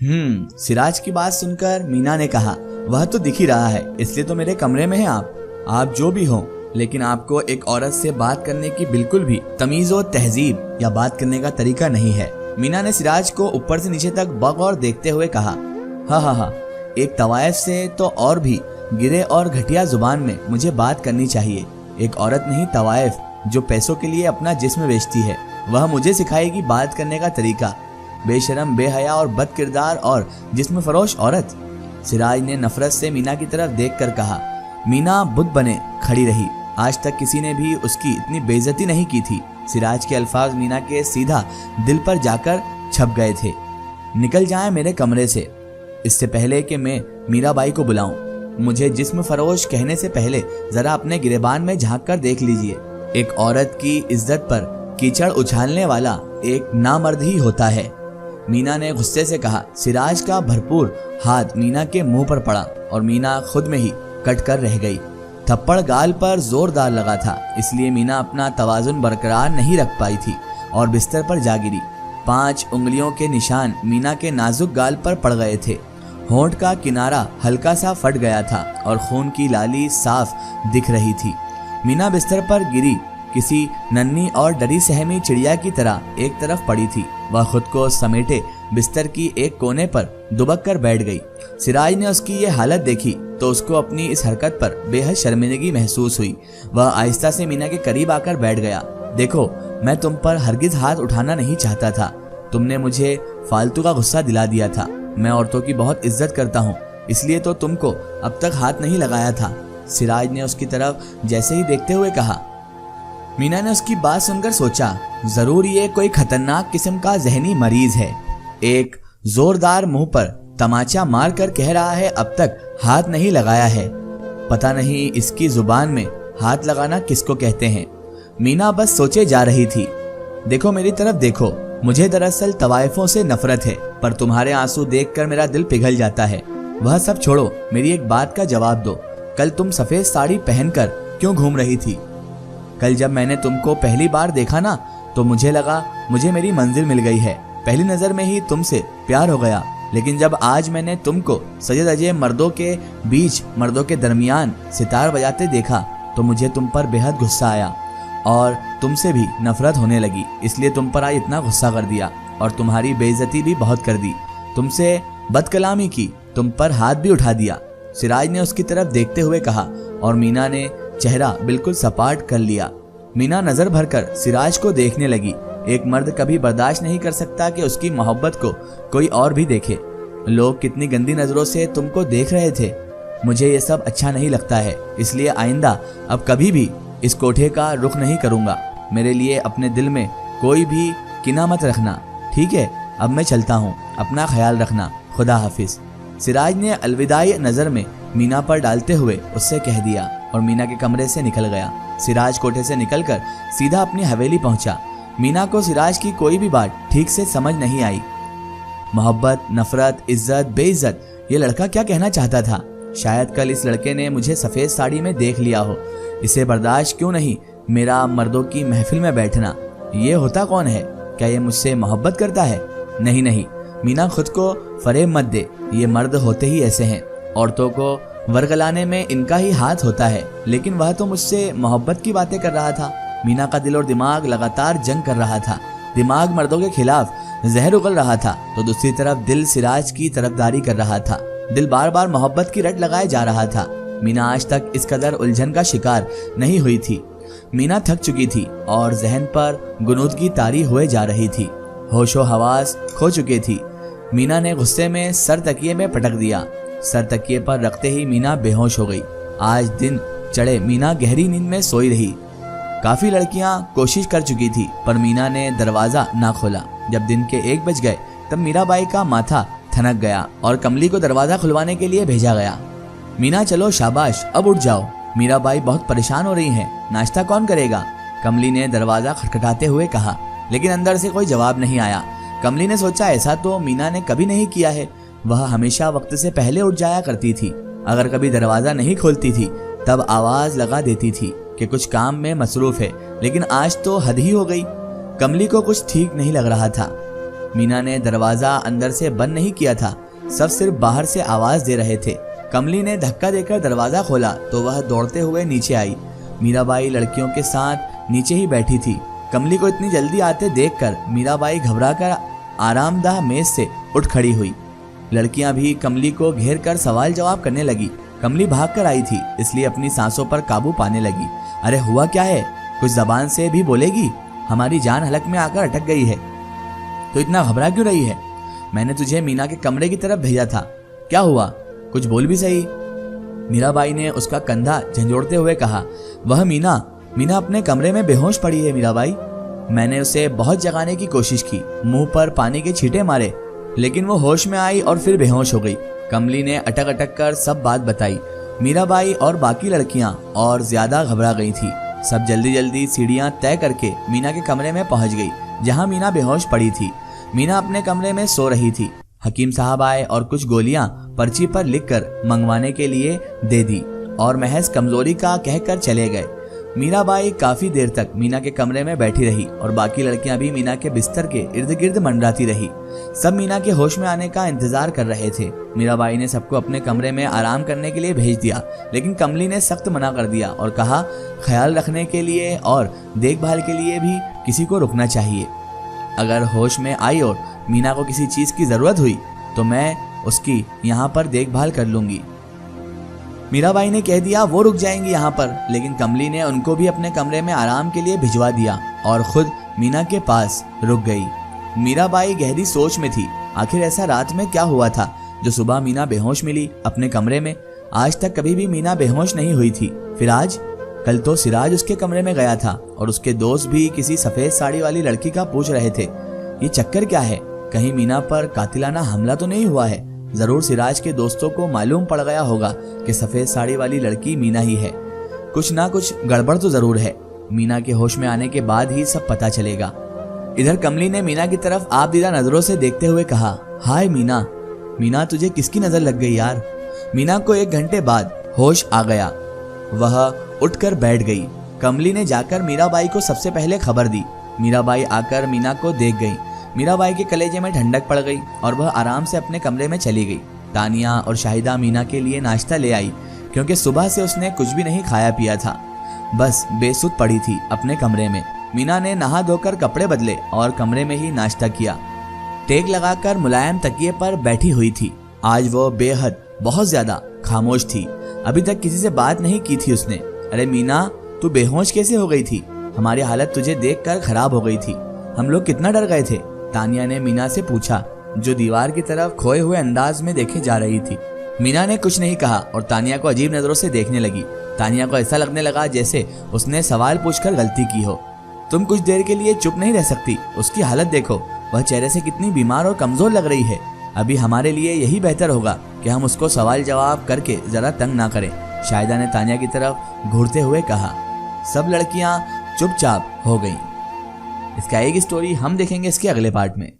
सिराज की बात सुनकर मीना ने कहा, वह तो दिख ही रहा है, इसलिए तो मेरे कमरे में हैं आप जो भी हो, लेकिन आपको एक औरत से बात करने की बिल्कुल भी तमीज और तहजीब या बात करने का तरीका नहीं है। मीना ने सिराज को ऊपर से नीचे तक बगौर देखते हुए कहा, हाँ, एक तवायफ से तो और भी गिरे और घटिया जुबान में मुझे बात करनी चाहिए। एक औरत नहीं, तवायफ जो पैसों के लिए अपना जिस्म बेचती है, वह मुझे सिखाएगी बात करने का तरीका। बेशरम, बेहया और बद किरदार और जिस्म फरोश औरत। सिराज ने नफरत से मीना की तरफ देखकर कहा। मीना बुत बने खड़ी रही। आज तक किसी ने भी उसकी इतनी बेइज्जती नहीं की थी। सिराज के अल्फाज मीना के सीधा दिल पर जाकर छप गए थे। निकल जाए मेरे कमरे से, इससे पहले कि मैं मीराबाई को बुलाऊं। मुझे जिस्म फरोश कहने से पहले जरा अपने गिरेबान में झांक कर देख लीजिए। एक औरत की इज्जत पर कीचड़ उछालने वाला एक नामर्द ही होता है। मीना ने गुस्से से कहा। सिराज का भरपूर हाथ मीना के मुंह पर पड़ा और मीना खुद में ही कट कर रह गई। थप्पड़ गाल पर जोरदार लगा था, इसलिए मीना अपना तवाजुन बरकरार नहीं रख पाई थी और बिस्तर पर जा गिरी। 5 उंगलियों के निशान मीना के नाजुक गाल पर पड़ गए थे। होंठ का किनारा हल्का सा फट गया था और खून की लाली साफ दिख रही थी। मीना बिस्तर पर गिरी किसी नन्ही और डरी सहमी चिड़िया की तरह एक तरफ पड़ी थी। वह खुद को समेटे बिस्तर की एक कोने पर दुबक कर बैठ गई। सिराज ने उसकी ये हालत देखी तो उसको अपनी इस हरकत पर बेहद शर्मिंदगी महसूस हुई। वह आहिस्ता से मीना के करीब आकर बैठ गया। देखो, मैं तुम पर हरगिज हाथ उठाना नहीं चाहता था। तुमने मुझे फालतू का गुस्सा दिला दिया था। मैं औरतों की बहुत इज्जत करता हूँ, इसलिए तो तुमको अब तक हाथ नहीं लगाया था। सिराज ने उसकी तरफ जैसे ही देखते हुए कहा। मीना ने उसकी बात सुनकर सोचा, जरूर ये कोई खतरनाक किस्म का जहनी मरीज है। एक जोरदार मुंह पर तमाचा मार कर कह रहा है अब तक हाथ नहीं लगाया है। पता नहीं इसकी जुबान में हाथ लगाना किसको कहते हैं। मीना बस सोचे जा रही थी। देखो, मेरी तरफ देखो। मुझे दरअसल तवाइफों से नफरत है, पर तुम्हारे आंसू देखकर मेरा दिल पिघल जाता है। वह सब छोड़ो, मेरी एक बात का जवाब दो। कल तुम सफेद साड़ी पहनकर क्यों घूम रही थी? कल जब मैंने तुमको पहली बार देखा ना, तो मुझे लगा मुझे मेरी मंजिल मिल गई है। पहली नजर में ही तुमसे प्यार हो गया। लेकिन जब आज मैंने तुमको सजे धजे मर्दों के बीच, मर्दों के दरमियान सितार बजाते देखा, तो मुझे तुम पर बेहद गुस्सा आया और तुमसे भी नफरत होने लगी। इसलिए तुम पर आज इतना गुस्सा कर दिया और तुम्हारी बेइज्जती भी बहुत कर दी। तुमसे बदकलामी की, तुम पर हाथ भी उठा दिया। सिराज ने उसकी तरफ देखते हुए कहा और मीना ने चेहरा बिल्कुल सपाट कर लिया। मीना नजर भरकर सिराज को देखने लगी। एक मर्द कभी बर्दाश्त नहीं कर सकता कि उसकी मोहब्बत को कोई और भी देखे। लोग कितनी गंदी नजरों से तुमको देख रहे थे। मुझे ये सब अच्छा नहीं लगता है, इसलिए आइंदा अब कभी भी इस कोठे का रुख नहीं करूंगा। मेरे लिए अपने दिल में कोई भी किना मत रखना, ठीक है? अब मैं चलता हूँ, अपना ख्याल रखना। खुदा हाफिज। सिराज ने अलविदाई नजर में मीना पर डालते हुए उससे कह दिया और मीना के कमरे से निकल गया। सिराज कोठे से निकलकर सीधा अपनी हवेली पहुंचा। मीना को सिराज की कोई भी बात ठीक से समझ नहीं आई। मोहब्बत, नफरत, इज्जत, बेइज्जत, ये लड़का क्या कहना चाहता था? शायद कल इस लड़के ने मुझे सफेद साड़ी में देख लिया हो। इसे बर्दाश्त क्यों नहीं मेरा मर्दों की महफिल में बैठना? ये होता कौन है? क्या ये मुझसे मोहब्बत करता है? नहीं, मीना खुद को फरेब मत दे। ये मर्द होते ही ऐसे हैं। औरतों को वर्गलाने में इनका ही हाथ होता है। लेकिन वह तो मुझसे मोहब्बत की बातें कर रहा था। मीना का दिल और दिमाग लगातार जंग कर रहा था। दिमाग मर्दों के खिलाफ जहर उगल रहा था, तो दूसरी तरफ दिल सिराज की तरफदारी कर रहा था। दिल बार बार मोहब्बत की रट लगाए जा रहा था। मीना आज तक इस कदर उलझन का शिकार नहीं हुई थी। मीना थक चुकी थी और जहन पर गुनूदगी तारी हुए जा रही थी। होशो हवास खो चुके थी। मीना ने गुस्से में सर तकिए में पटक दिया। सर तकिए पर रखते ही मीना बेहोश हो गई। आज दिन चढ़े मीना गहरी नींद में सोई रही। काफी लड़कियां कोशिश कर चुकी थी, पर मीना ने दरवाजा ना खोला। जब दिन के 1 बज गए तब मीराबाई का माथा थनक गया और कमली को दरवाजा खुलवाने के लिए भेजा गया। मीना, चलो शाबाश, अब उठ जाओ। मीराबाई बहुत परेशान हो रही हैं। नाश्ता कौन करेगा? कमली ने दरवाजा खटखटाते हुए कहा, लेकिन अंदर से कोई जवाब नहीं आया। कमली ने सोचा, ऐसा तो मीना ने कभी नहीं किया है। वह हमेशा वक्त से पहले उठ जाया करती थी। अगर कभी दरवाजा नहीं खोलती थी तब आवाज लगा देती थी कि कुछ काम में मसरूफ है, लेकिन आज तो हद ही हो गई। कमली को कुछ ठीक नहीं लग रहा था। मीना ने दरवाजा अंदर से बंद नहीं किया था, सब सिर्फ बाहर से आवाज दे रहे थे। कमली ने धक्का देकर दरवाजा खोला तो वह दौड़ते हुए नीचे आई। मीराबाई लड़कियों के साथ नीचे ही बैठी थी। कमली को इतनी जल्दी आते देखकर मीराबाई घबराकर आरामदाह मेज से उठ खड़ी हुई। लड़कियां भी कमली को घेर कर सवाल जवाब करने लगी। कमली भाग कर आई थी, इसलिए अपनी सांसों पर काबू पाने लगी। अरे हुआ क्या है, कुछ जबान से भी बोलेगी, हमारी जान हलक में आकर अटक गई है। तो इतना घबरा क्यों रही है? मैंने तुझे मीना के कमरे की तरफ भेजा था, क्या हुआ, कुछ बोल भी सही। मीराबाई ने उसका कंधा झंझोड़ते हुए कहा, वह मीना अपने कमरे में बेहोश पड़ी है मीराबाई। मैंने उसे बहुत जगाने की कोशिश की, मुंह पर पानी के छींटे मारे, लेकिन वो होश में आई और फिर बेहोश हो गई। कमली ने अटक अटक कर सब बात बताई। मीराबाई और बाकी लड़कियां और ज्यादा घबरा गई थी। सब जल्दी जल्दी सीढ़ियां तय करके मीना के कमरे में पहुंच गई, जहां मीना बेहोश पड़ी थी। मीना अपने कमरे में सो रही थी। हकीम साहब आए और कुछ गोलियां पर्ची पर लिखकर मंगवाने के लिए दे दी और महज कमजोरी का कहकर चले गए। मीराबाई काफी देर तक मीना के कमरे में बैठी रही और बाकी लड़कियां भी मीना के बिस्तर के इर्द गिर्द मंडराती रही। सब मीना के होश में आने का इंतजार कर रहे थे। मीराबाई ने सबको अपने कमरे में आराम करने के लिए भेज दिया, लेकिन कमली ने सख्त मना कर दिया और कहा, ख्याल रखने के लिए और देखभाल के लिए भी किसी को रुकना चाहिए। अगर होश में आई और मीना को किसी चीज की जरूरत हुई तो मैं उसकी यहाँ पर देखभाल कर लूंगी। मीराबाई ने कह दिया वो रुक जाएंगी यहाँ पर, लेकिन कमली ने उनको भी अपने कमरे में आराम के लिए भिजवा दिया और खुद मीना के पास रुक गई। मीराबाई गहरी सोच में थी। आखिर ऐसा रात में क्या हुआ था जो सुबह मीना बेहोश मिली अपने कमरे में? आज तक कभी भी मीना बेहोश नहीं हुई थी, फिर आज? कल तो सिराज उसके कमरे में गया था और उसके दोस्त भी किसी सफेद साड़ी वाली लड़की का पूछ रहे थे। ये चक्कर क्या है? कहीं मीना पर कातिलाना हमला तो नहीं हुआ है? जरूर सिराज के दोस्तों को मालूम पड़ गया होगा कि सफेद साड़ी वाली लड़की मीना ही है। कुछ ना कुछ गड़बड़ तो जरूर है। मीना के होश में आने के बाद ही सब पता चलेगा। इधर कमली ने मीना की तरफ आपदीदा नजरों से देखते हुए कहा, हाय मीना तुझे किसकी नजर लग गई यार? मीना को 1 घंटे बाद होश आ गया। वह उठकर बैठ गई। कमली ने जाकर मीराबाई को सबसे पहले खबर दी। मीराबाई आकर मीना को देख गई। मीराबाई के कलेजे में ठंडक पड़ गई और वह आराम से अपने कमरे में चली गई। तानिया और शाहिदा मीना के लिए नाश्ता ले आई, क्योंकि सुबह से उसने कुछ भी नहीं खाया पिया था, बस बेसुध पड़ी थी अपने कमरे में। मीना ने नहा धोकर कपड़े बदले और कमरे में ही नाश्ता किया। टेक लगाकर मुलायम तकिए पर बैठी हुई थी। आज वो बेहद बहुत ज्यादा खामोश थी। अभी तक किसी से बात नहीं की थी उसने। अरे मीना, तू बेहोश कैसे हो गई थी? हमारी हालत तुझे देखकर खराब हो गई थी, हम लोग कितना डर गए थे। तानिया ने मीना से पूछा, जो दीवार की तरफ खोए हुए अंदाज में देखे जा रही थी। मीना ने कुछ नहीं कहा और तानिया को अजीब नजरों से देखने लगी। तानिया को ऐसा लगने लगा जैसे उसने सवाल पूछकर गलती की हो। तुम कुछ देर के लिए चुप नहीं रह सकती? उसकी हालत देखो, वह चेहरे से कितनी बीमार और कमजोर लग रही है। अभी हमारे लिए यही बेहतर होगा कि हम उसको सवाल जवाब करके जरा तंग ना करें, शाहिदा ने तानिया की तरफ घूरते हुए कहा। सब लड़कियां चुपचाप हो गईं। इसका एक स्टोरी हम देखेंगे इसके अगले पार्ट में।